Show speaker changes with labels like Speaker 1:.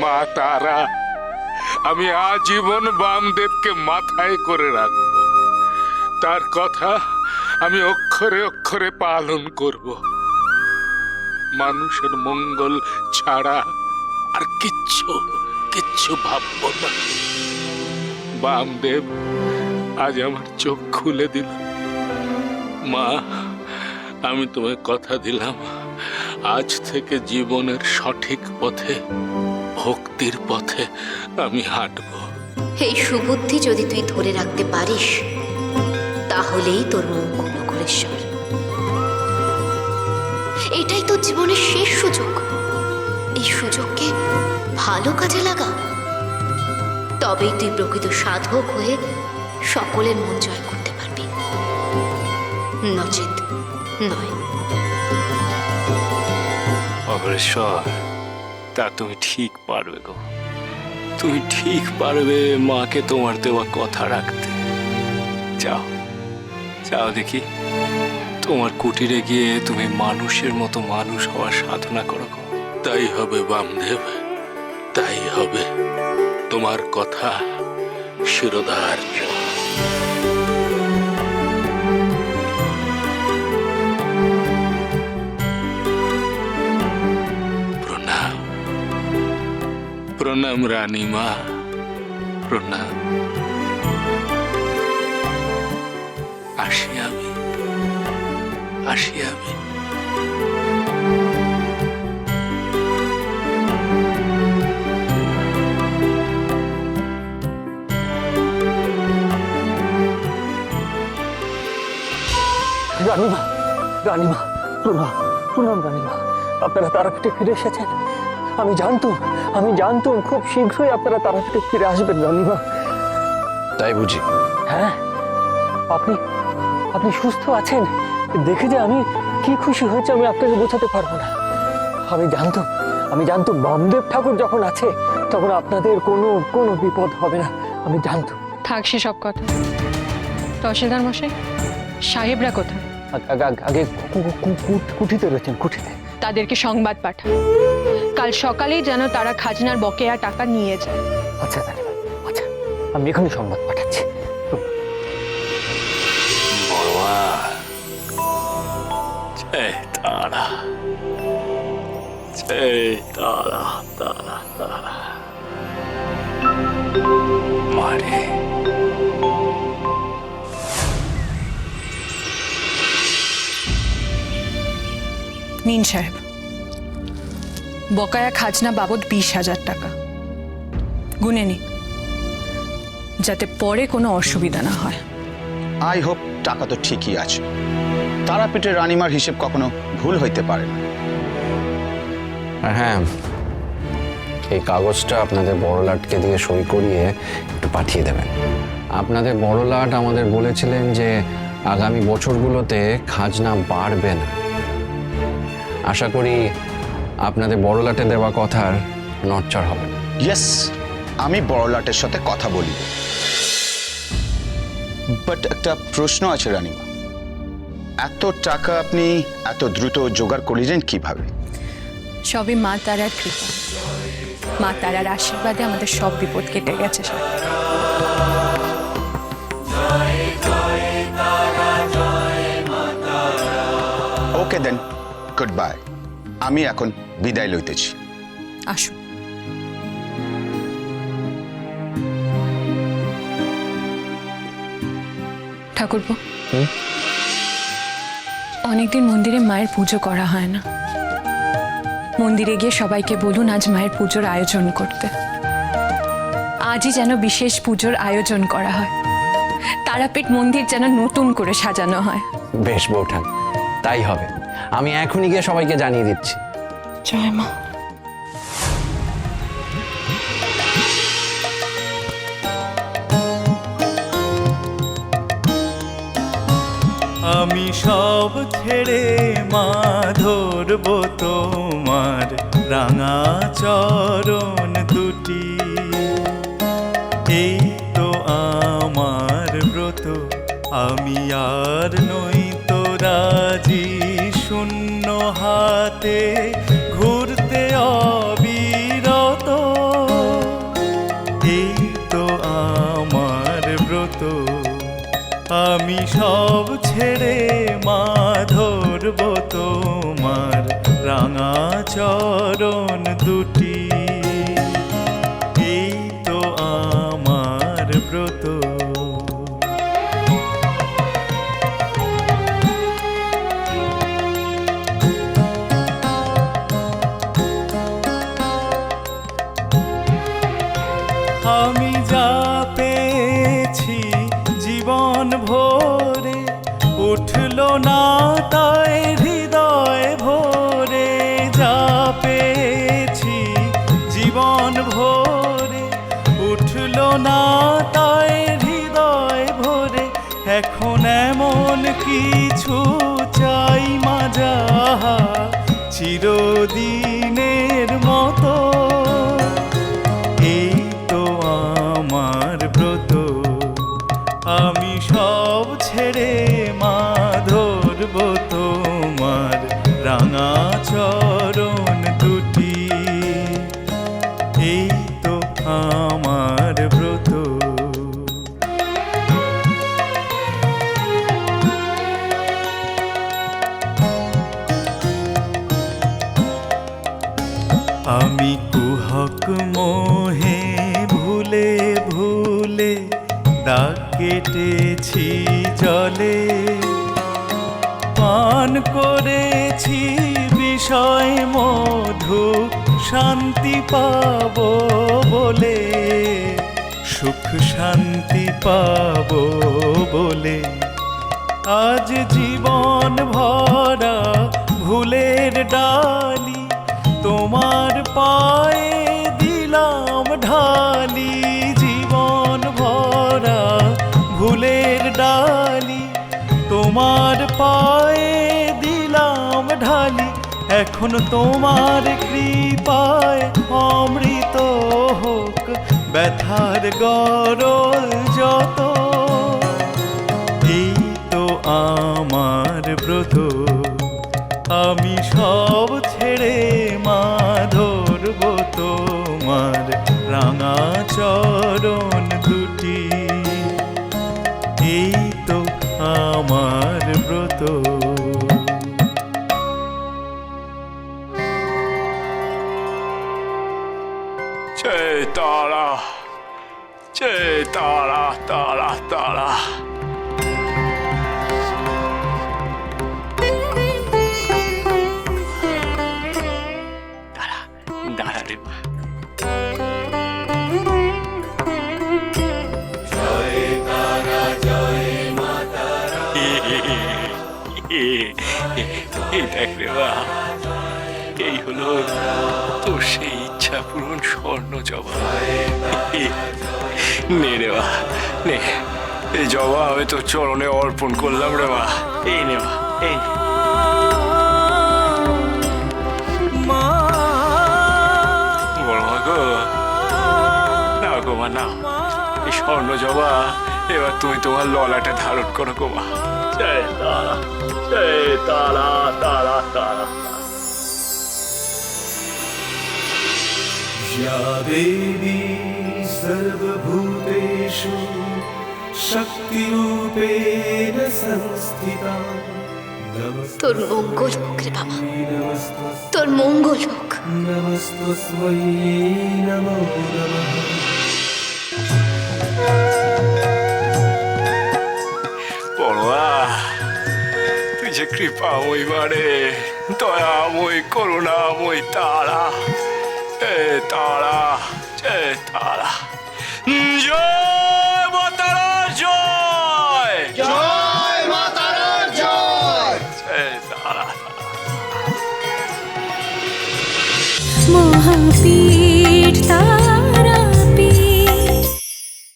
Speaker 1: মা তারা, আমি আজীবন বামদেবকে মাথায় করে রাখব। তার কথা আমি অক্ষরে অক্ষরে পালন করব। মানুষের মঙ্গল ছাড়া আর কিচ্ছু ভাবব না। বামদেব আজ আমার চোখ খুলে দিল। মা, আমি তোমায় কথা দিলাম, আজ থেকে জীবনের সঠিক পথে, ভক্তির পথে আমি হাঁটব।
Speaker 2: এই সুবুদ্ধি যদি তুই ধরে রাখতে পারিস, তাহলেই তোর মঙ্গল নগরেশ্বর। এটাই তোর জীবনের শেষ সুযোগ। এই সুযোগকে ভালো কাজে লাগা, তবেই তুই প্রকৃত সাধক হয়ে সকলের মন জয় করতে পারবি, নচেত নয়।
Speaker 3: অগ্রেশ্বর, তা তুমি ঠিক পারবে গো, তুমি ঠিক পারবে মাকে তোমার দেওয়া কথা রাখতে। যাও যাও দেখি, তোমার কুটিরে গিয়ে তুমি মানুষের মতো মানুষ হওয়ার সাধনা করো গো।
Speaker 1: তাই হবে বামদেব, তাই হবে। তোমার কথা শিরোধার্য। প্রণাম প্রণাম রানীমা, প্রণাম। আসি আমি।
Speaker 4: রানীমা, রানীমা, প্রণাম প্রণাম রানীমা। আপনারা তারাপীঠে ফিরে এসেছেন। আমি জানতাম খুব শীঘ্রই আপনারা তারাপীঠে ফিরে আসবেন রানীমা।
Speaker 5: তাই বুঝি?
Speaker 4: হ্যাঁ, আপনি সুস্থ আছেন দেখে যে আমি কি খুশি হয়েছে আমি আপনাকে বোঝাতে পারবো না। আমি জানতাম বামদেব ঠাকুর যখন আছে তখন আপনাদের কোনো বিপদ হবে না। আমি জানতাম।
Speaker 6: থাক সব কথা। তহসিলদার মশাই, সাহেবরা কোথায়?
Speaker 4: আগে কুঠিতে রয়েছেন, কুঠিতে।
Speaker 6: তাদেরকে সংবাদ পাঠান, কাল সকালেই যেন তারা খাজনার বকেয়া টাকা নিয়ে যায়।
Speaker 4: আচ্ছা রানীমা, আচ্ছা, আমি এখনই সংবাদ পাঠাচ্ছি।
Speaker 3: জয় তারা, জয় তারা, তারা তারা মারে।
Speaker 6: নিন সাহেব, বকায়া খাজনা বাবদ 20,000 টাকা। গুনে নিন, যাতে পরে কোনো অসুবিধা না হয়।
Speaker 5: আই হোপ টাকা তো ঠিকই আছে। তারাপীঠের রানীমার হিসেব কখনো ভুল হইতে পারে না।
Speaker 7: আর হ্যাঁ, এই কাগজটা আপনাদের বড়লাটকে দিয়ে সই করিয়ে একটু পাঠিয়ে দেবেন। আপনাদের বড়লাট আমাদের বলেছিলেন যে আগামী বছরগুলোতে খাজনা বাড়বে না। আশা করি আপনাদের বড়লাটে দেওয়া কথার নড়চড় হবে না।
Speaker 5: ইয়েস, আমি বড়লাটের সাথে কথা বলি। বাট একটা প্রশ্ন আছে রানীমা, এত টাকা আপনি এত দ্রুত জোগাড় করলেন কিভাবে?
Speaker 6: সবই মা তারার কৃপা। মা তারার আশীর্বাদে আমাদের সব বিপদ কেটে গেছে।
Speaker 5: ওকে দেন, গুড বাই। আমি এখন বিদায় লইতেছি।
Speaker 6: আসুন। ঠাকুরপো, অনেকদিন মন্দিরে মায়ের পুজো করা হয় না। মন্দিরে গিয়ে সবাইকে বলুন আজ মায়ের পুজোর আয়োজন করতে। আজই যেন বিশেষ পুজোর আয়োজন করা হয়, তারাপীঠ মন্দির যেন নতুন করে সাজানো হয়।
Speaker 7: বেশ বৌঠান, তাই হবে। আমি এখনই গিয়ে সবাইকে জানিয়ে দিচ্ছি।
Speaker 6: জয় মা।
Speaker 8: আমি সব ছেড়ে মা ধরব তোমার রাঙা চরণ দুটি। এই তো আমার ব্রত, আমি আর নই তো রাজি শূন্য হাতে ঘুরতে অবিরত। আমি সব ছেড়ে মা ধরব তোমার রাঙা চরণ দুটি, এই তো আমার ব্রত। আমি যা পেয়েছি জীবন ভরে, উঠল না তাই হৃদয় ভরে। যা পেয়েছি জীবন ভরে, উঠল না তাই হৃদয় ভরে। এখন এমন কিছু চাই মা যাহা চিরদিনের মতো, এই তো আমার ব্রত। আমি সব ছেড়ে মা ধরব তোমার রাঙা চরণ দুটি, এই তো আমার ব্রত। আমি কুহক মোহে ভুলে ভুলে দাগ কেটেছি জলে, পান করেছি বিষয় মধু শান্তি পাবো বলে, সুখ শান্তি পাবো বলে। আজ জীবন ভরা ভুলের ডালি, তোমার পায়ে দিলাম ঢালি। জীবন ভরা ভুলের ডালি, তোমার পায়ে দিলাম ঢালি। এখন তোমার কৃপায় অমৃত হোক ব্যথার গরল যত, এই তো আমার ব্রত। আমি সব ছেড়ে মা ধরব তোমার রাঙা চরণ দুটি, এই তো আমার ব্রত।
Speaker 3: জয় তারা, জয় তারা, তারা তারা। দাঁড়া রে মা। দেখ রে মা, এই হলো তোর সেই ইচ্ছা পূরণ স্বর্ণ জবা। নে রে মা, নে, এই জবা আমি তোর চরণে অর্পণ করলাম রে মা। এই নে মা, এই বড় মা গো, নাও গো মা, নাও এই স্বর্ণ জবা। এবার তুমি তোমার ললাটে ধারণ করো গো মা। জয় তারা, জয় তারা, তারা তারা।
Speaker 8: या देवी सर्वभूतेषु शक्तिरूपेण संस्थिता,
Speaker 2: তোর মঙ্গল হোক রে বাবা, তোর মঙ্গল হোক।
Speaker 8: नमस्तस्मै नमो नमः।
Speaker 3: বড়া, তুই যে কৃপাময় বারে, দয়াময় করুণাময় তারা, এ তারা, জয় তারা। জয় মা তারা, জয়
Speaker 5: জয় মা তারার জয়।
Speaker 3: জয় তারা।
Speaker 6: মহাপীর